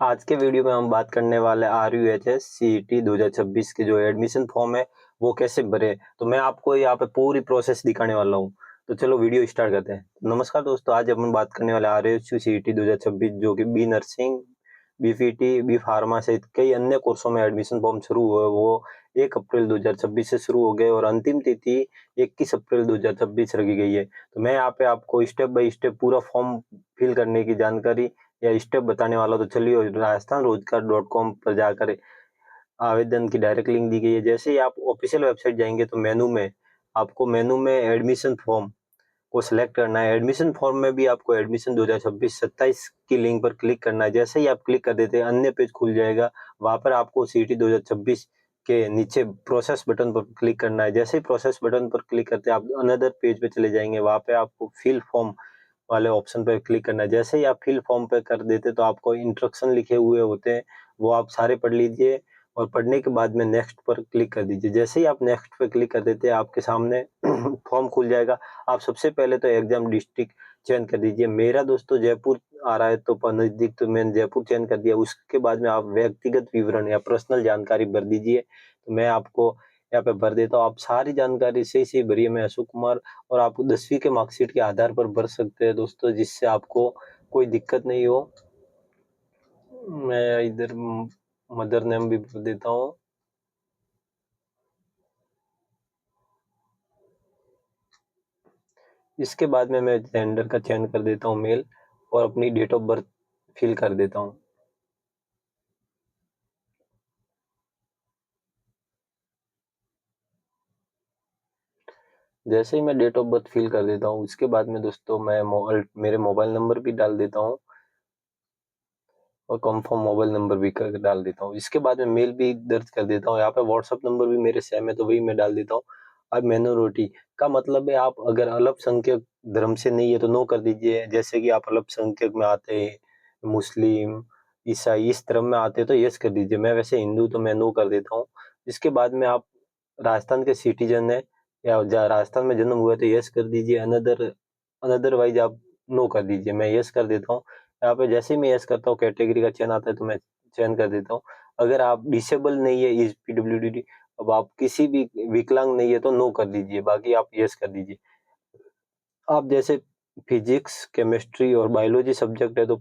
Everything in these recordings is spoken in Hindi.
आज के वीडियो में हम बात करने वाले RUHS CET 2026 के जो एडमिशन फॉर्म है वो कैसे भरे। तो मैं आपको यहाँ पे पूरी प्रोसेस दिखाने वाला हूँ। तो चलो वीडियो स्टार्ट करते हैं। नमस्कार दोस्तों, आज अपन बात करने वाले RUHS CET 2026 जो कि B nursing, B PT, B pharma सहित कई अन्य कोर्सों में एडमिशन फॉर्म शुरू हुए। वो 1 अप्रैल 2026 से शुरू हो गए और अंतिम तिथि 21 अप्रैल 2026 रखी गई है। तो मैं यहाँ पे आपको स्टेप बाय स्टेप पूरा फॉर्म फिल करने की जानकारी या स्टेप बताने वाला। तो चलिए राजस्थान रोजगार .com पर जाकर आवेदन की डायरेक्ट लिंक दी गई है। जैसे ही आप ऑफिशियल वेबसाइट जाएंगे तो मेनू में एडमिशन फॉर्म को सिलेक्ट करना है। एडमिशन फॉर्म में भी आपको एडमिशन 2026-27 की लिंक पर क्लिक करना है। जैसे ही आप क्लिक कर देते हैं अन्य पेज खुल जाएगा। वहां पर आपको सीटी 2026 के नीचे प्रोसेस बटन पर क्लिक करना है। जैसे ही प्रोसेस बटन पर क्लिक करते हैं आप अनदर पेज पे चले जाएंगे। वहां पे आपको फिल फॉर्म वाले ऑप्शन पर क्लिक करना है। जैसे ही आप फिल फॉर्म पे कर देते तो आपको इंस्ट्रक्शन लिखे हुए होते हैं, वो आप सारे पढ़ लीजिए और पढ़ने के बाद में नेक्स्ट पर क्लिक कर दीजिए। जैसे ही आप नेक्स्ट पे क्लिक कर देते हैं आपके सामने फॉर्म खुल जाएगा। आप सबसे पहले तो एग्जाम डिस्ट्रिक्ट चयन कर दीजिए। मेरा दोस्तों जयपुर आ रहा है तो नजदीक, तो मैंने जयपुर चयन कर दिया। उसके बाद में आप व्यक्तिगत विवरण या पर्सनल जानकारी भर दीजिए। तो मैं आपको यहाँ पे भर देता हूँ। आप सारी जानकारी सही सही भरिए। मैं अशोक कुमार, और आप 10वीं के मार्कशीट के आधार पर भर सकते हैं दोस्तों, जिससे आपको कोई दिक्कत नहीं हो। मैं इधर मदर नेम भी भर देता हूँ। इसके बाद में मैं जेंडर का चयन कर देता हूँ मेल, और अपनी डेट ऑफ बर्थ फिल कर देता हूँ। जैसे ही मैं डेट ऑफ बर्थ फिल कर देता हूँ उसके बाद में दोस्तों मैं मेरे मोबाइल नंबर भी डाल देता हूँ और कंफर्म मोबाइल नंबर भी कर डाल देता हूँ। इसके बाद में मेल भी दर्ज कर देता हूँ। यहाँ पे व्हाट्सअप नंबर भी मेरे सेम है तो वही मैं डाल देता हूँ। अब माइनॉरिटी का मतलब है, आप अगर अल्पसंख्यक धर्म से नहीं है तो नो कर दीजिए। जैसे कि आप अल्पसंख्यक में आते हैं, मुस्लिम, ईसाई इस धर्म में आते हैं तो यस कर दीजिए। मैं वैसे हिंदू तो मैं नो कर देता हूँ। इसके बाद में आप राजस्थान के सिटीजन है या राजस्थान में जन्म हुआ है तो यस कर दीजिए। अनदरवाइज आप नो कर दीजिए। मैं यस कर देता हूँ। यहाँ पे जैसे ही मैं यस करता हूँ कैटेगरी का चयन आता है तो मैं चयन कर देता हूँ। अगर आप डिसेबल नहीं है, इस PWD, अब आप किसी भी विकलांग नहीं है तो नो कर दीजिए, बाकी आप यस कर दीजिए। आप जैसे फिजिक्स, केमिस्ट्री और बायोलॉजी सब्जेक्ट है तो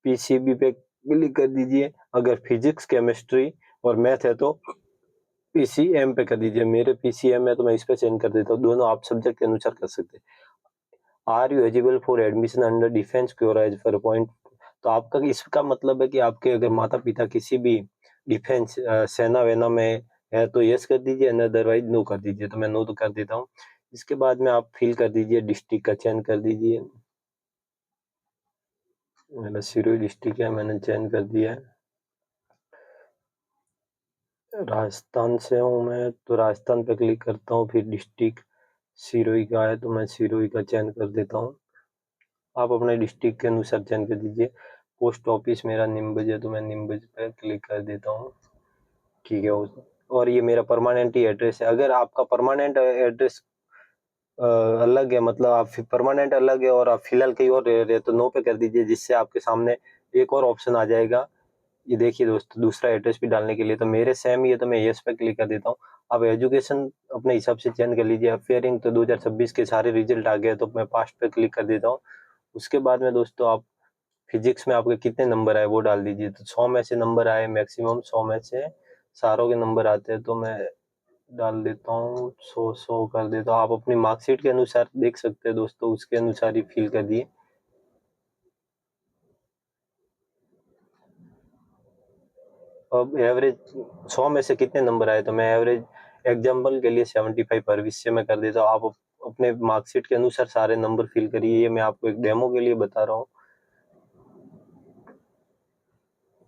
PCB पे क्लिक कर दीजिए। अगर फिजिक्स, केमिस्ट्री और मैथ है तो PCM पे कर दीजिए। मेरे PCM है तो मैं इस पे चयन कर देता हूँ। दोनों आप सब्जेक्ट के अनुसार कर सकते हैं। Are you eligible for admission under defence cure age पर पॉइंट। तो आपका इसका मतलब है कि आपके अगर माता पिता किसी भी डिफेंस सेना वेना में है तो यस कर दीजिए, अदरवाइज नो कर दीजिए। तो मैं नो तो कर देता हूँ। इसके बाद में आप फिल कर दीजिए, डिस्ट्रिक्ट का चयन कर दीजिए। मेरा सिरोही डिस्ट्रिक्ट है, मैंने चयन कर दिया है। राजस्थान से हूँ मैं तो राजस्थान पे क्लिक करता हूँ। फिर डिस्ट्रिक्ट सिरोही का है तो मैं सिरोही का चयन कर देता हूँ। आप अपने डिस्ट्रिक्ट के अनुसार चयन कर दीजिए। पोस्ट ऑफिस मेरा नीमच है तो मैं नीमच पे क्लिक कर देता हूँ। ठीक है। और ये मेरा परमानेंट ही एड्रेस है। अगर आपका परमानेंट एड्रेस अलग है, मतलब आप परमानेंट अलग है और आप फिलहाल कहीं और रह रहे हैं तो नो पे कर दीजिए, जिससे आपके सामने एक और ऑप्शन आ जाएगा। ये देखिए दोस्तों, दूसरा एड्रेस भी डालने के लिए तो मेरे सेम ही है तो मैं यस पे क्लिक कर देता हूँ। अब एजुकेशन अपने हिसाब से चयन कर लीजिए। अफेयरिंग तो 2026 के सारे रिजल्ट आ गए तो मैं पास्ट पे क्लिक कर देता हूँ। उसके बाद में दोस्तों आप फिजिक्स में आपके कितने नंबर आए वो डाल दीजिए। तो 100 में से नंबर आए, मैक्सिमम 100 में से सारों के नंबर आते हैं तो मैं डाल देता हूँ 100 कर देता हूँ। आप अपनी मार्कशीट के अनुसार देख सकते हैं दोस्तों, उसके अनुसार ही फिल कर दिए। अब एवरेज 100 में से कितने नंबर आए तो मैं एवरेज एग्जाम्पल के लिए 75 भविष्य में कर देता हूँ। आप अपने मार्कशीट के अनुसार सारे नंबर फिल करिए। ये मैं आपको एक डेमो के लिए बता रहा हूँ।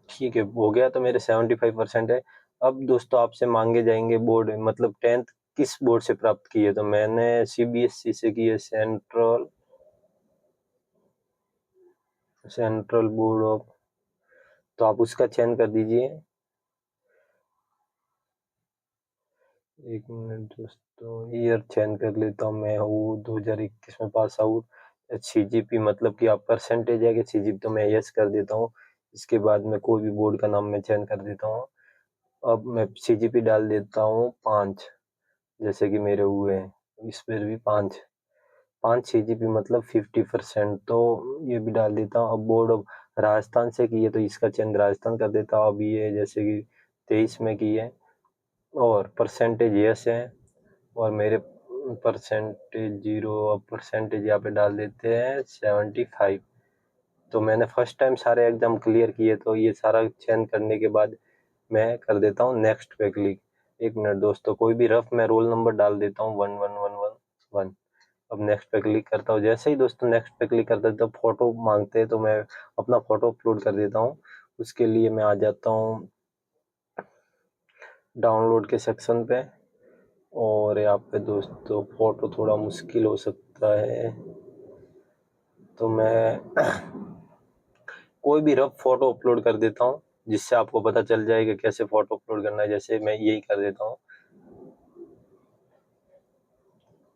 ठीक है, हो गया तो मेरे 75% है। अब दोस्तों आपसे मांगे जाएंगे बोर्ड, मतलब 10th किस बोर्ड से प्राप्त की है। तो मैंने CBSE से की है, सेंट्रल बोर्ड ऑफ। तो आप उसका चयन कर दीजिए। एक मिनट दोस्तों, ईयर चयन कर लेता हूँ। मैं हूँ 2021 में पास आउट। CGP मतलब कि आप परसेंटेज है कि CGP, तो मैं यस कर देता हूँ। इसके बाद में कोई भी बोर्ड का नाम मैं चेंज कर देता हूँ। अब मैं CGP डाल देता हूँ 5, जैसे कि मेरे हुए हैं, इस पर भी 5 CGP मतलब 50%, तो ये भी डाल देता हूँ। अब बोर्ड ऑफ राजस्थान से की है तो इसका चेंज राजस्थान कर देता हूँ। अब ये जैसे कि 23 में की है और परसेंटेज यस है और मेरे परसेंटेज 0, अब परसेंटेज यहाँ पे डाल देते हैं 75। तो मैंने फर्स्ट टाइम सारे एग्जाम क्लियर किए, तो ये सारा चेंज करने के बाद मैं कर देता हूँ नेक्स्ट पे क्लिक। एक मिनट दोस्तों, कोई भी रफ मैं रोल नंबर डाल देता हूँ 11111। अब नेक्स्ट पे क्लिक करता हूँ। जैसे ही दोस्तों नेक्स्ट पे क्लिक करता हूँ तो फोटो मांगते हैं, तो मैं अपना फोटो अपलोड कर देता हूँ। उसके लिए मैं आ जाता हूँ डाउनलोड के सेक्शन पे, और यहाँ पे दोस्तों फोटो थोड़ा मुश्किल हो सकता है, तो मैं कोई भी रफ फोटो अपलोड कर देता हूँ, जिससे आपको पता चल जाएगा कैसे फोटो अपलोड करना है। जैसे मैं यही कर देता हूँ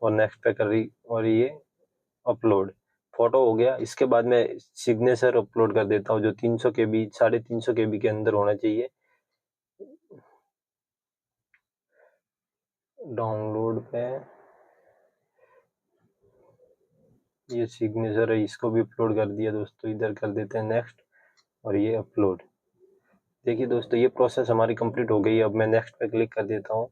और नेक्स्ट पे कर रही, और ये अपलोड फोटो हो गया। इसके बाद मैं सिग्नेचर अपलोड कर देता हूँ, जो 300 KB 350 KB के अंदर होना चाहिए। डाउनलोड पे ये सिग्नेचर है, इसको भी अपलोड कर दिया दोस्तों। इधर कर देते हैं नेक्स्ट, और ये अपलोड। देखिए दोस्तों, ये प्रोसेस हमारी कंप्लीट हो गई। अब मैं नेक्स्ट पे क्लिक कर देता हूँ।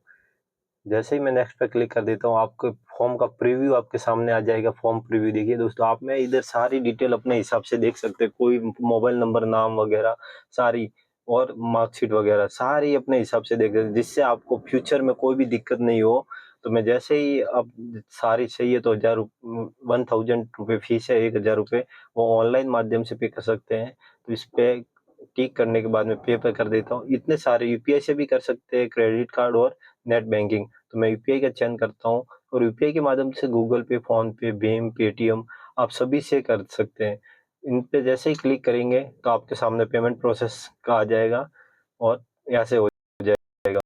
जैसे ही मैं नेक्स्ट पे क्लिक कर देता हूँ, आपके फॉर्म का प्रीव्यू आपके सामने आ जाएगा। फॉर्म प्रीव्यू देखिए दोस्तों, आप में इधर सारी डिटेल अपने हिसाब से देख सकते हैं। कोई मोबाइल नंबर, नाम वगैरह सारी, और मार्कशीट वगैरह सारी अपने हिसाब से देख सकते हैं, जिससे आपको फ्यूचर में कोई भी दिक्कत नहीं हो। तो मैं जैसे ही, अब सारी चाहिए तो 1000 रुपये फीस है, 1000 रुपये वो ऑनलाइन माध्यम से पे कर सकते हैं। तो इस पे टिक करने के बाद मैं पे कर देता हूँ। इतने सारे UPI से भी कर सकते हैं, क्रेडिट कार्ड और नेट बैंकिंग। तो मैं UPI का चयन करता हूँ, और UPI के माध्यम से गूगल पे, फोन पे, भीम, पेटीएम आप सभी से कर सकते हैं। इन पे जैसे ही क्लिक करेंगे तो आपके सामने पेमेंट प्रोसेस का आ जाएगा, और यहाँ से हो जाएगा।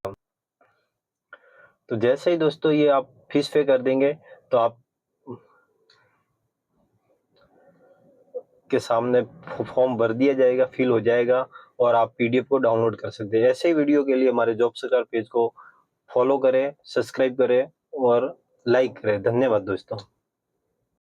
तो जैसे ही दोस्तों ये आप फीस पे कर देंगे, तो आप के सामने फॉर्म भर दिया जाएगा, फिल हो जाएगा, और आप PDF को डाउनलोड कर सकते हैं। ऐसे ही वीडियो के लिए हमारे जॉब सर्च पेज को फॉलो करें, सब्सक्राइब करें और लाइक करें। धन्यवाद दोस्तों।